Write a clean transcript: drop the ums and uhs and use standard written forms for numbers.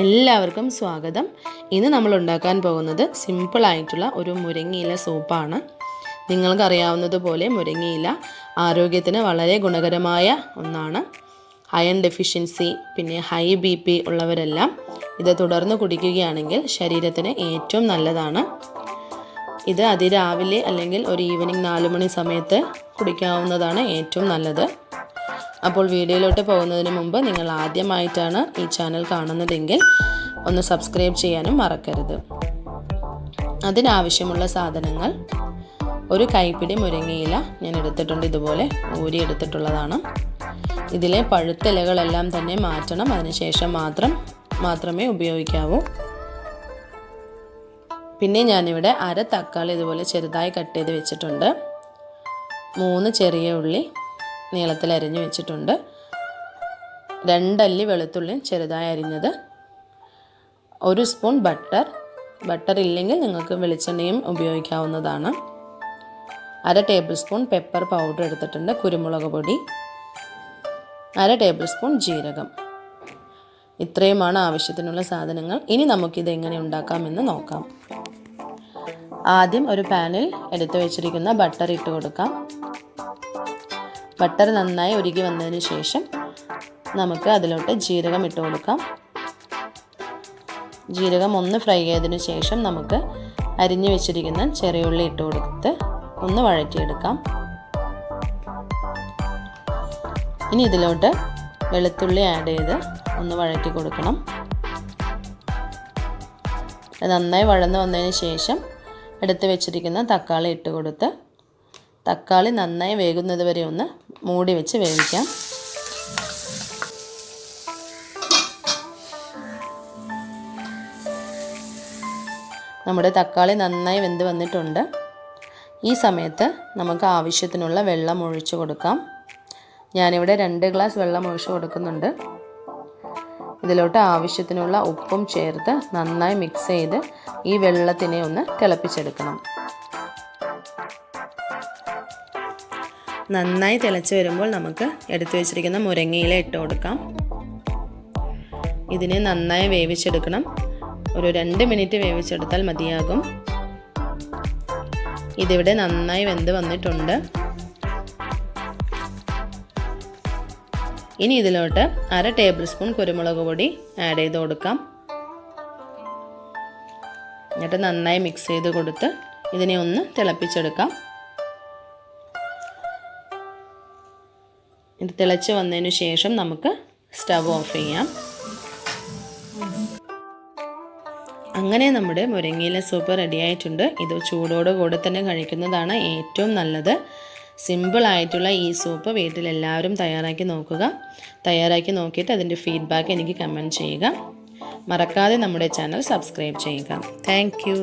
എല്ലാവർക്കും സ്വാഗതം. ഇന്ന് നമ്മൾ ഉണ്ടാക്കാൻ പോകുന്നത് സിമ്പിളായിട്ടുള്ള ഒരു മുരിങ്ങയില സൂപ്പാണ്. നിങ്ങൾക്കറിയാവുന്നതുപോലെ മുരിങ്ങയില ആരോഗ്യത്തിന് വളരെ ഗുണകരമായ ഒന്നാണ്. അയൺ ഡെഫിഷ്യൻസി പിന്നെ ഹൈ BP ഉള്ളവരെല്ലാം ഇത് തുടർന്ന് കുടിക്കുകയാണെങ്കിൽ ശരീരത്തിന് ഏറ്റവും നല്ലതാണ്. ഇത് അതിരാവിലെ അല്ലെങ്കിൽ ഒരു ഈവനിങ് 4 മണി സമയത്ത് കുടിക്കാവുന്നതാണ് ഏറ്റവും നല്ലത്. അപ്പോൾ വീഡിയോയിലോട്ട് പോകുന്നതിന് മുമ്പ് നിങ്ങൾ ആദ്യമായിട്ടാണ് ഈ ചാനൽ കാണുന്നതെങ്കിൽ ഒന്ന് സബ്സ്ക്രൈബ് ചെയ്യാനും മറക്കരുത്. അതിനാവശ്യമുള്ള സാധനങ്ങൾ: ഒരു കൈപ്പിടി മുരിങ്ങയില ഞാൻ എടുത്തിട്ടുണ്ട്, ഇതുപോലെ ഊരി എടുത്തിട്ടുള്ളതാണ്. ഇതിലെ പഴുത്ത ഇലകളെല്ലാം തന്നെ മാറ്റണം, അതിനുശേഷം മാത്രമേ ഉപയോഗിക്കാവൂ. പിന്നെ ഞാനിവിടെ അര തക്കാളി ഇതുപോലെ ചെറുതായി കട്ട് ചെയ്ത് വെച്ചിട്ടുണ്ട്. 3 ചെറിയ ഉള്ളി നീളത്തിൽ അരിഞ്ഞു വെച്ചിട്ടുണ്ട്. 2 അല്ലി വെളുത്തുള്ളി ചെറുതായി അരിഞ്ഞത്. 1 സ്പൂൺ ബട്ടർ ഇല്ലെങ്കിൽ നിങ്ങൾക്ക് വെളിച്ചെണ്ണയും ഉപയോഗിക്കാവുന്നതാണ്. 1/2 ടേബിൾ സ്പൂൺ പെപ്പർ പൗഡർ എടുത്തിട്ടുണ്ട്. കുരുമുളക് പൊടി 1/2 ടേബിൾ സ്പൂൺ ജീരകം. ഇത്രയുമാണ് ആവശ്യത്തിനുള്ള സാധനങ്ങൾ. ഇനി നമുക്കിത് എങ്ങനെ ഉണ്ടാക്കാമെന്ന് നോക്കാം. ആദ്യം ഒരു പാനിൽ എടുത്തു വെച്ചിരിക്കുന്ന ബട്ടർ ഇട്ട് കൊടുക്കാം. ബട്ടർ നന്നായി ഉരുകി വന്നതിന് ശേഷം നമുക്ക് അതിലോട്ട് ജീരകം ഇട്ട് കൊടുക്കാം. ജീരകം ഒന്ന് ഫ്രൈ ചെയ്തതിന് ശേഷം നമുക്ക് അരിഞ്ഞു വെച്ചിരിക്കുന്ന ചെറിയ ഉള്ളി ഇട്ട് കൊടുത്ത് ഒന്ന് വഴറ്റിയെടുക്കാം. ഇനി ഇതിലോട്ട് വെളുത്തുള്ളി ആഡ് ചെയ്ത് ഒന്ന് വഴറ്റി കൊടുക്കണം. നന്നായി വഴന്നു വന്നതിന് ശേഷം എടുത്ത് വെച്ചിരിക്കുന്ന തക്കാളി ഇട്ട് കൊടുത്ത് തക്കാളി നന്നായി വേകുന്നത് വരെ ഒന്ന് മൂടി വെച്ച് വേവിക്കാം. നമ്മുടെ തക്കാളി നന്നായി വെന്ത് വന്നിട്ടുണ്ട്. ഈ സമയത്ത് നമുക്ക് ആവശ്യത്തിനുള്ള വെള്ളം ഒഴിച്ചു കൊടുക്കാം. ഞാനിവിടെ 2 ഗ്ലാസ് വെള്ളം ഒഴിച്ചു കൊടുക്കുന്നുണ്ട്. ഇതിലോട്ട് ആവശ്യത്തിനുള്ള ഉപ്പും ചേർത്ത് നന്നായി മിക്സ് ചെയ്ത് ഈ വെള്ളത്തിനെ ഒന്ന് തിളപ്പിച്ചെടുക്കണം. നന്നായി തിളച്ച് വരുമ്പോൾ നമുക്ക് എടുത്തു വെച്ചിരിക്കുന്ന മുരിങ്ങയില ഇട്ട് കൊടുക്കാം. ഇതിനെ നന്നായി വേവിച്ചെടുക്കണം. ഒരു 2 മിനിറ്റ് വേവിച്ചെടുത്താൽ മതിയാകും. ഇതിവിടെ നന്നായി വെന്ത് വന്നിട്ടുണ്ട്. ഇനി ഇതിലോട്ട് 1/2 ടേബിൾ സ്പൂൺ കുരുമുളക് പൊടി ആഡ് ചെയ്ത് കൊടുക്കാം. എന്നിട്ട് നന്നായി മിക്സ് ചെയ്ത് കൊടുത്ത് ഇതിനെ ഒന്ന് തിളപ്പിച്ചെടുക്കാം. ഇത് തിളച്ച് വന്നതിന് ശേഷം നമുക്ക് സ്റ്റവ് ഓഫ് ചെയ്യാം. അങ്ങനെ നമ്മുടെ മുരിങ്ങയില സൂപ്പ് റെഡി ആയിട്ടുണ്ട്. ഇത് ചൂടോടുകൂടെ തന്നെ കഴിക്കുന്നതാണ് ഏറ്റവും നല്ലത്. സിമ്പിളായിട്ടുള്ള ഈ സൂപ്പ് വീട്ടിലെല്ലാവരും തയ്യാറാക്കി നോക്കുക. തയ്യാറാക്കി നോക്കിയിട്ട് അതിൻ്റെ ഫീഡ്ബാക്ക് എനിക്ക് കമൻറ്റ് ചെയ്യുക. മറക്കാതെ നമ്മുടെ ചാനൽ സബ്സ്ക്രൈബ് ചെയ്യുക. Thank you.